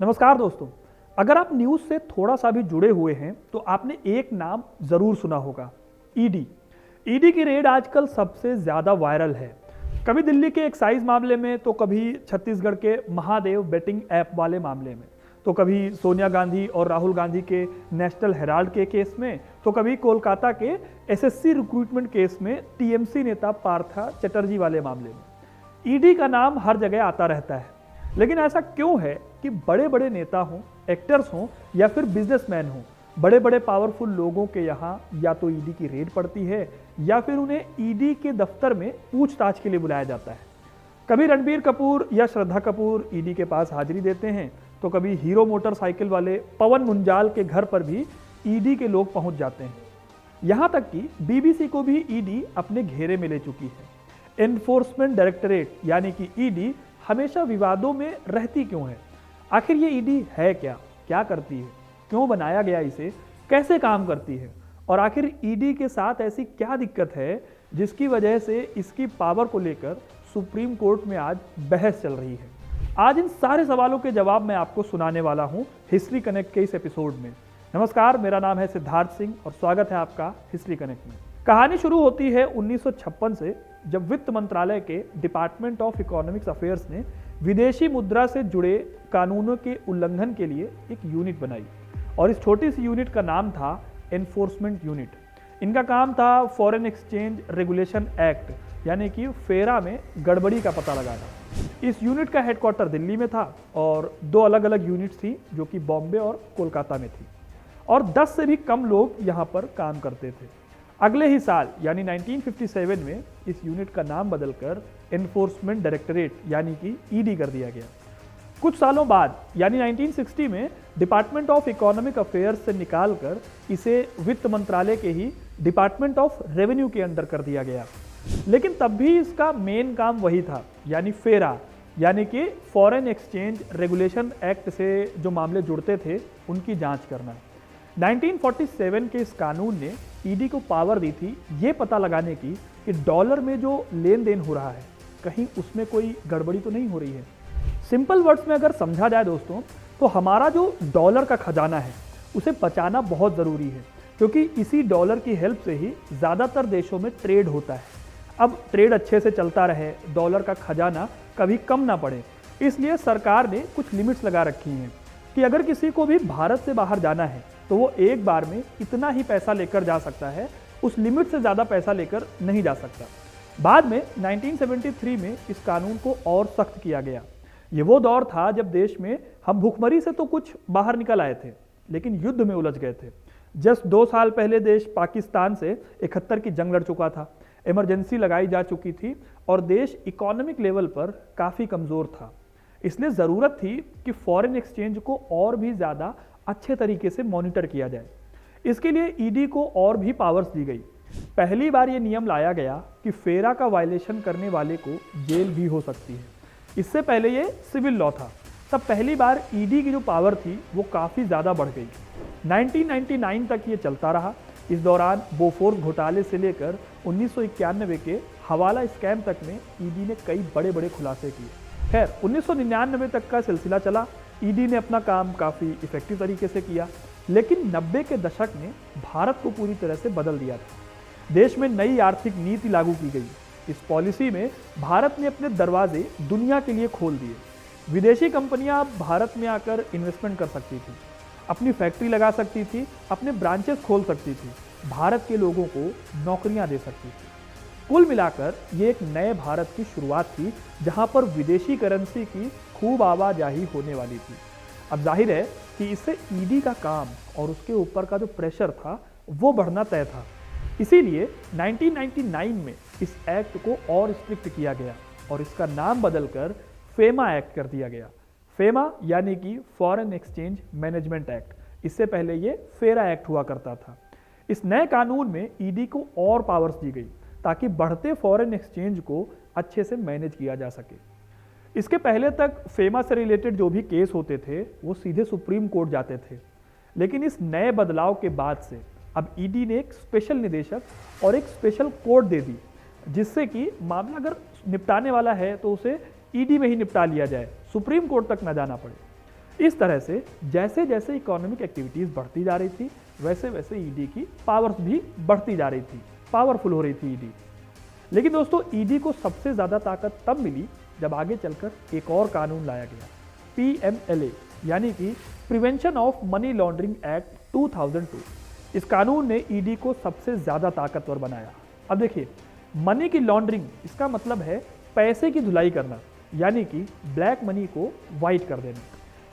नमस्कार दोस्तों। अगर आप न्यूज़ से थोड़ा सा भी जुड़े हुए हैं तो आपने एक नाम ज़रूर सुना होगा, ईडी। ईडी की रेड आजकल सबसे ज़्यादा वायरल है। कभी दिल्ली के एक्साइज मामले में, तो कभी छत्तीसगढ़ के महादेव बेटिंग ऐप वाले मामले में, तो कभी सोनिया गांधी और राहुल गांधी के नेशनल हेराल्ड के केस में, तो कभी कोलकाता के एसएससी रिक्रूटमेंट केस में टीएमसी नेता पार्था चटर्जी वाले मामले में। ईडी का नाम हर जगह आता रहता है, लेकिन ऐसा क्यों है कि बड़े बड़े नेता हों, एक्टर्स हों या फिर बिजनेसमैन हों, बड़े बड़े पावरफुल लोगों के यहाँ या तो ईडी की रेड पड़ती है या फिर उन्हें ईडी के दफ्तर में पूछताछ के लिए बुलाया जाता है। कभी रणबीर कपूर या श्रद्धा कपूर ईडी के पास हाजिरी देते हैं, तो कभी हीरो मोटरसाइकिल वाले पवन मुंजाल के घर पर भी ईडी के लोग पहुंच जाते हैं। यहाँ तक कि बीबीसी को भी ईडी अपने घेरे में ले चुकी है। एनफोर्समेंट डायरेक्टरेट यानी कि ईडी हमेशा विवादों में रहती क्यों है? आखिर ये ईडी है क्या, क्या करती है, क्यों बनाया गया इसे, कैसे काम करती है, और आखिर ईडी के साथ ऐसी क्या दिक्कत है जिसकी वजह से इसकी पावर को लेकर सुप्रीम कोर्ट में आज बहस चल रही है। आज इन सारे सवालों के जवाब मैं आपको सुनाने वाला हूं हिस्ट्री कनेक्ट के इस एपिसोड में। नमस्कार, मेरा नाम है सिद्धार्थ सिंह और स्वागत है आपका हिस्ट्री कनेक्ट में। कहानी शुरू होती है 1956 से, जब वित्त मंत्रालय के डिपार्टमेंट ऑफ इकोनॉमिक्स अफेयर्स ने विदेशी मुद्रा से जुड़े कानूनों के उल्लंघन के लिए एक यूनिट बनाई, और इस छोटी सी यूनिट का नाम था एनफोर्समेंट यूनिट। इनका काम था फॉरेन एक्सचेंज रेगुलेशन एक्ट यानी कि फेरा में गड़बड़ी का पता लगाना। इस यूनिट का हेडक्वार्टर दिल्ली में था और दो अलग अलग यूनिट्स थी जो कि बॉम्बे और कोलकाता में थी, और 10 से भी कम लोग यहाँ पर काम करते थे। अगले ही साल यानी 1957 में इस यूनिट का नाम बदलकर एनफोर्समेंट डायरेक्टरेट यानी कि ईडी कर दिया गया। कुछ सालों बाद यानी 1960 में डिपार्टमेंट ऑफ इकोनॉमिक अफेयर्स से निकालकर इसे वित्त मंत्रालय के ही डिपार्टमेंट ऑफ रेवेन्यू के अंडर कर दिया गया। लेकिन तब भी इसका मेन काम वही था, यानी फेरा यानी कि फॉरेन एक्सचेंज रेगुलेशन एक्ट से जो मामले जुड़ते थे उनकी जांच करना। 1947 के इस कानून ने ईडी को पावर दी थी ये पता लगाने की कि डॉलर में जो लेन देन हो रहा है कहीं उसमें कोई गड़बड़ी तो नहीं हो रही है। सिंपल वर्ड्स में अगर समझा जाए दोस्तों, तो हमारा जो डॉलर का खजाना है उसे बचाना बहुत ज़रूरी है, क्योंकि इसी डॉलर की हेल्प से ही ज़्यादातर देशों में ट्रेड होता है। अब ट्रेड अच्छे से चलता रहे, डॉलर का खजाना कभी कम ना पड़े, इसलिए सरकार ने कुछ लिमिट्स लगा रखी हैं कि अगर किसी को भी भारत से बाहर जाना है तो वो एक बार में इतना ही पैसा लेकर जा सकता है, उस लिमिट से ज़्यादा पैसा लेकर नहीं जा सकता। बाद में 1973 में इस कानून को और सख्त किया गया। ये वो दौर था जब देश में हम भुखमरी से तो कुछ बाहर निकल आए थे, लेकिन युद्ध में उलझ गए थे। जस्ट 2 साल पहले देश पाकिस्तान से 71 की जंग लड़ चुका था, इमरजेंसी लगाई जा चुकी थी और देश इकोनॉमिक लेवल पर काफ़ी कमज़ोर था। इसलिए ज़रूरत थी कि फॉरेन एक्सचेंज को और भी ज़्यादा अच्छे तरीके से मॉनिटर किया जाए। इसके लिए ईडी को और भी पावर्स दी गई। पहली बार ये नियम लाया गया कि फेरा का वायलेशन करने वाले को जेल भी हो सकती है। इससे पहले ये सिविल लॉ था। तब पहली बार ईडी की जो पावर थी वो काफ़ी ज़्यादा बढ़ गई। 1999 तक ये चलता रहा। इस दौरान बोफोर्स घोटाले से लेकर 1991 के हवाला स्कैम तक में ईडी ने कई बड़े बड़े खुलासे किए। खैर 1999 तक का सिलसिला चला। ईडी ने अपना काम काफ़ी इफेक्टिव तरीके से किया, लेकिन 90 के दशक ने भारत को पूरी तरह से बदल दिया था। देश में नई आर्थिक नीति लागू की गई। इस पॉलिसी में भारत ने अपने दरवाजे दुनिया के लिए खोल दिए। विदेशी कंपनियां अब भारत में आकर इन्वेस्टमेंट कर सकती थी, अपनी फैक्ट्री लगा सकती थी, अपने ब्रांचेस खोल सकती थी, भारत के लोगों को नौकरियां दे सकती थी। कुल मिलाकर ये एक नए भारत की शुरुआत थी, जहां पर विदेशी करेंसी की खूब आवाजाही होने वाली थी। अब जाहिर है कि इससे ईडी का काम और उसके ऊपर का जो प्रेशर था वो बढ़ना तय था। इसीलिए 1999 में इस एक्ट को और स्ट्रिक्ट किया गया और इसका नाम बदलकर फेमा एक्ट कर दिया गया। फेमा यानी कि फॉरेन एक्सचेंज मैनेजमेंट एक्ट। इससे पहले ये फेरा एक्ट हुआ करता था। इस नए कानून में ईडी को और पावर्स दी गई ताकि बढ़ते फॉरेन एक्सचेंज को अच्छे से मैनेज किया जा सके। इसके पहले तक फेमा से रिलेटेड जो भी केस होते थे वो सीधे सुप्रीम कोर्ट जाते थे, लेकिन इस नए बदलाव के बाद से अब ईडी ने एक स्पेशल निदेशक और एक स्पेशल कोर्ट दे दी, जिससे कि मामला अगर निपटाने वाला है तो उसे ईडी में ही निपटा लिया जाए, सुप्रीम कोर्ट तक ना जाना पड़े। इस तरह से जैसे जैसे इकोनॉमिक एक्टिविटीज़ बढ़ती जा रही थी, वैसे वैसे ईडी की पावर्स भी बढ़ती जा रही थी, पावरफुल हो रही थी ईडी। लेकिन दोस्तों, ईडी को सबसे ज़्यादा ताकत तब मिली जब आगे चलकर एक और कानून लाया गया, PMLA, यानी कि prevention of money laundering act 2002। इस कानून ने ईडी को सबसे ज़्यादा ताकतवर बनाया। अब देखिए, मनी की लॉन्ड्रिंग, इसका मतलब है पैसे की धुलाई करना, यानी कि ब्लैक मनी को वाइट कर देना।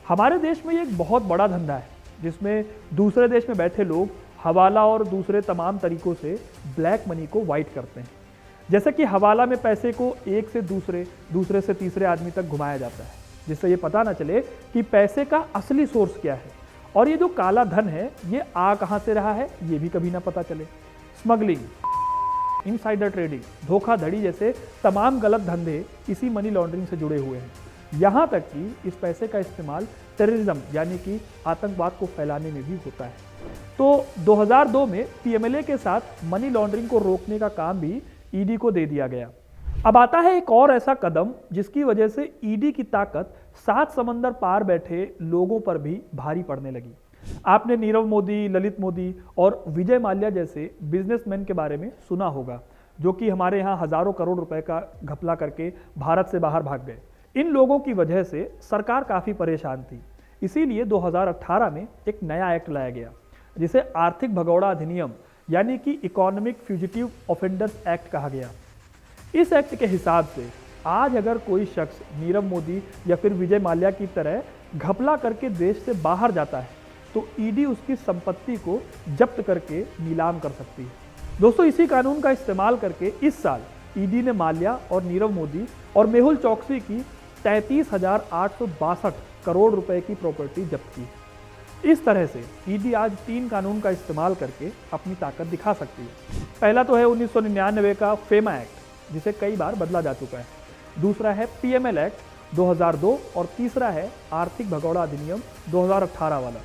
हमारे देश में ये एक बहुत बड़ा धंधा है, जिसमें दूसरे देश में बैठे लोग हवाला और दूसरे तमाम तरीकों से ब्लैक मनी को वाइट करते हैं। जैसे कि हवाला में पैसे को एक से दूसरे से तीसरे आदमी तक घुमाया जाता है, जिससे ये पता ना चले कि पैसे का असली सोर्स क्या है, और ये जो काला धन है ये आ कहाँ से रहा है ये भी कभी ना पता चले। स्मगलिंग, इनसाइडर ट्रेडिंग, धोखाधड़ी जैसे तमाम गलत धंधे इसी मनी लॉन्ड्रिंग से जुड़े हुए हैं। यहाँ तक कि इस पैसे का इस्तेमाल टेररिज्म यानी कि आतंकवाद को फैलाने में भी होता है। तो 2002 में PMLA के साथ मनी लॉन्ड्रिंग को रोकने का काम भी ईडी को दे दिया गया। अब आता है एक और ऐसा कदम जिसकी वजह से ईडी की ताकत 7 समंदर पार बैठे लोगों पर भी भारी पड़ने लगी। आपने नीरव मोदी, ललित मोदी और विजय माल्या जैसे बिजनेसमैन के बारे में सुना होगा, जो कि हमारे यहाँ हजारों करोड़ रुपए का घपला करके भारत से बाहर भाग गए। इन लोगों की वजह से सरकार काफ़ी परेशान थी। इसीलिए 2018 में एक नया एक्ट लाया गया, जिसे आर्थिक भगौड़ा अधिनियम यानी कि इकोनॉमिक फ्यूजिटिव ऑफेंडर्स एक्ट कहा गया। इस एक्ट के हिसाब से आज अगर कोई शख्स नीरव मोदी या फिर विजय माल्या की तरह घपला करके देश से बाहर जाता है, तो ईडी उसकी संपत्ति को जब्त करके नीलाम कर सकती है। दोस्तों, इसी कानून का इस्तेमाल करके इस साल ईडी ने माल्या और नीरव मोदी और मेहुल चौकसी की 33,862 करोड़ रुपए की प्रॉपर्टी जब्त की। इस तरह से ईडी आज 3 कानून का इस्तेमाल करके अपनी ताकत दिखा सकती है। पहला तो है 1999 का फेमा एक्ट, जिसे कई बार बदला जा चुका है। दूसरा है PML एक्ट 2002 और तीसरा है आर्थिक भगौड़ा अधिनियम 2018 वाला।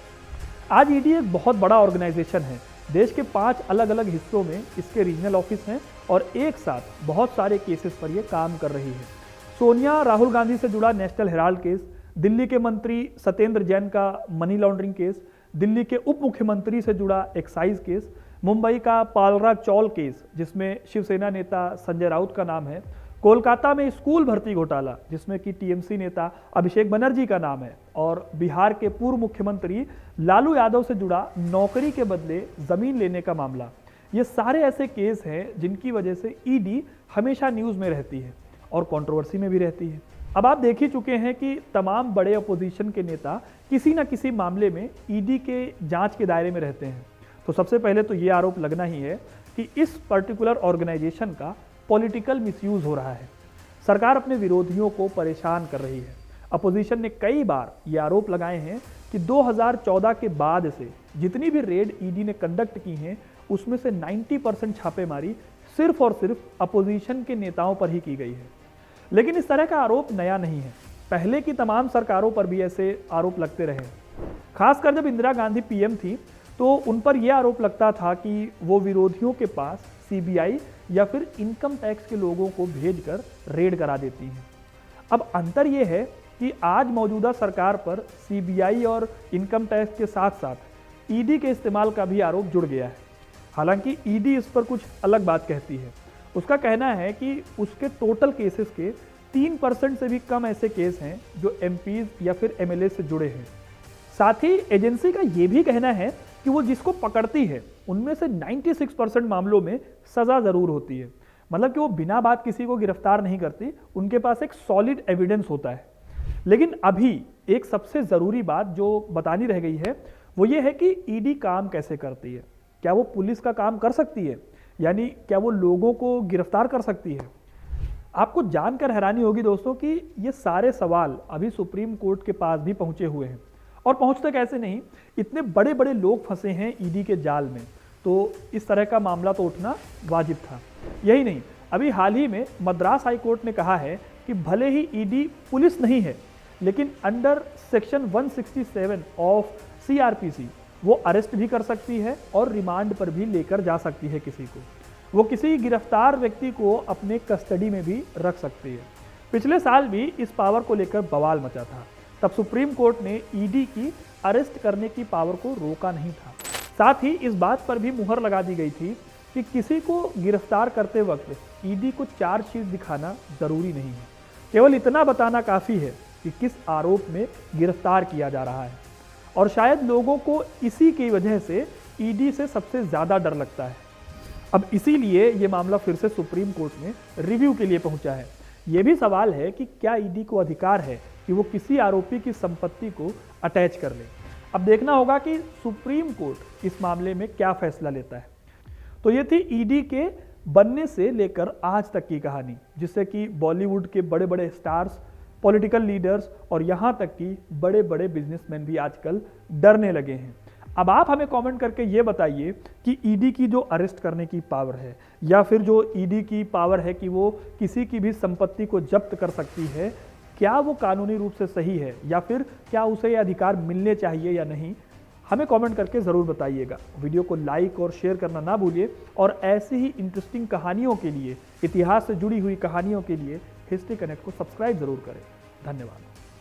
आज ईडी एक बहुत बड़ा ऑर्गेनाइजेशन है। देश के 5 अलग अलग हिस्सों में इसके रीजनल ऑफिस हैं और एक साथ बहुत सारे केसेस पर यह काम कर रही है। सोनिया राहुल गांधी से जुड़ा नेशनल हेराल्ड केस, दिल्ली के मंत्री सत्येंद्र जैन का मनी लॉन्ड्रिंग केस, दिल्ली के उप मुख्यमंत्री से जुड़ा एक्साइज केस, मुंबई का पालरा चौल केस जिसमें शिवसेना नेता संजय राउत का नाम है, कोलकाता में स्कूल भर्ती घोटाला जिसमें कि TMC नेता अभिषेक बनर्जी का नाम है, और बिहार के पूर्व मुख्यमंत्री लालू यादव से जुड़ा नौकरी के बदले जमीन लेने का मामला। ये सारे ऐसे केस हैं जिनकी वजह से ईडी हमेशा न्यूज़ में रहती है और कंट्रोवर्सी में भी रहती है। अब आप देख ही चुके हैं कि तमाम बड़े अपोजिशन के नेता किसी न किसी मामले में ईडी के जांच के दायरे में रहते हैं। तो सबसे पहले तो ये आरोप लगना ही है कि इस पर्टिकुलर ऑर्गेनाइजेशन का पॉलिटिकल मिसयूज हो रहा है। सरकार अपने विरोधियों को परेशान कर रही है। अपोजिशन ने कई बार ये आरोप लगाए हैं कि 2014 के बाद से जितनी भी रेड ईडी ने कंडक्ट की हैं, उसमें से 90% छापेमारी सिर्फ और सिर्फ अपोजिशन के नेताओं पर ही की गई है। लेकिन इस तरह का आरोप नया नहीं है, पहले की तमाम सरकारों पर भी ऐसे आरोप लगते रहे। खासकर जब इंदिरा गांधी PM थी तो उन पर यह आरोप लगता था कि वो विरोधियों के पास CBI या फिर इनकम टैक्स के लोगों को भेजकर रेड करा देती हैं। अब अंतर यह है कि आज मौजूदा सरकार पर CBI और इनकम टैक्स के साथ साथ ईडी के इस्तेमाल का भी आरोप जुड़ गया है। हालांकि ईडी इस पर कुछ अलग बात कहती है। उसका कहना है कि उसके टोटल केसेस के 3% से भी कम ऐसे केस हैं जो MPs या फिर MLA से जुड़े हैं। साथ ही एजेंसी का ये भी कहना है कि वो जिसको पकड़ती है उनमें से 96% मामलों में सज़ा ज़रूर होती है। मतलब कि वो बिना बात किसी को गिरफ्तार नहीं करती, उनके पास एक सॉलिड एविडेंस होता है। लेकिन अभी एक सबसे ज़रूरी बात जो बतानी रह गई है वो ये है कि ईडी काम कैसे करती है। क्या वो पुलिस का काम कर सकती है, यानी क्या वो लोगों को गिरफ्तार कर सकती है? आपको जानकर हैरानी होगी दोस्तों कि ये सारे सवाल अभी सुप्रीम कोर्ट के पास भी पहुंचे हुए हैं। और पहुंचते कैसे नहीं, इतने बड़े बड़े लोग फंसे हैं ईडी के जाल में, तो इस तरह का मामला तो उठना वाजिब था। यही नहीं, अभी हाल ही में मद्रास हाई कोर्ट ने कहा है कि भले ही ईडी पुलिस नहीं है, लेकिन अंडर सेक्शन 167 ऑफ CRPC वो अरेस्ट भी कर सकती है और रिमांड पर भी लेकर जा सकती है किसी को। वो किसी गिरफ्तार व्यक्ति को अपने कस्टडी में भी रख सकती है। पिछले साल भी इस पावर को लेकर बवाल मचा था। तब सुप्रीम कोर्ट ने ईडी की अरेस्ट करने की पावर को रोका नहीं था। साथ ही इस बात पर भी मुहर लगा दी गई थी कि किसी को गिरफ्तार करते वक्त ईडी को चार्जशीट दिखाना जरूरी नहीं है, केवल इतना बताना काफी है कि किस आरोप में गिरफ्तार किया जा रहा है। और शायद लोगों को इसी की वजह से ईडी से सबसे ज्यादा डर लगता है। अब इसीलिए ये मामला फिर से सुप्रीम कोर्ट में रिव्यू के लिए पहुंचा है। ये भी सवाल है कि क्या ईडी को अधिकार है कि वो किसी आरोपी की संपत्ति को अटैच कर ले। अब देखना होगा कि सुप्रीम कोर्ट इस मामले में क्या फैसला लेता है। तो ये थी ईडी के बनने से लेकर आज तक की कहानी, जिससे कि बॉलीवुड के बड़े बड़े स्टार्स, पॉलिटिकल लीडर्स और यहाँ तक कि बड़े बड़े बिजनेसमैन भी आजकल डरने लगे हैं। अब आप हमें कमेंट करके ये बताइए कि ईडी की जो अरेस्ट करने की पावर है, या फिर जो ईडी की पावर है कि वो किसी की भी संपत्ति को जब्त कर सकती है, क्या वो कानूनी रूप से सही है, या फिर क्या उसे ये अधिकार मिलने चाहिए या नहीं। हमें कमेंट करके ज़रूर बताइएगा। वीडियो को लाइक और शेयर करना ना भूलिए, और ऐसी ही इंटरेस्टिंग कहानियों के लिए, इतिहास से जुड़ी हुई कहानियों के लिए हिस्ट्री कनेक्ट को सब्सक्राइब जरूर करें। धन्यवाद।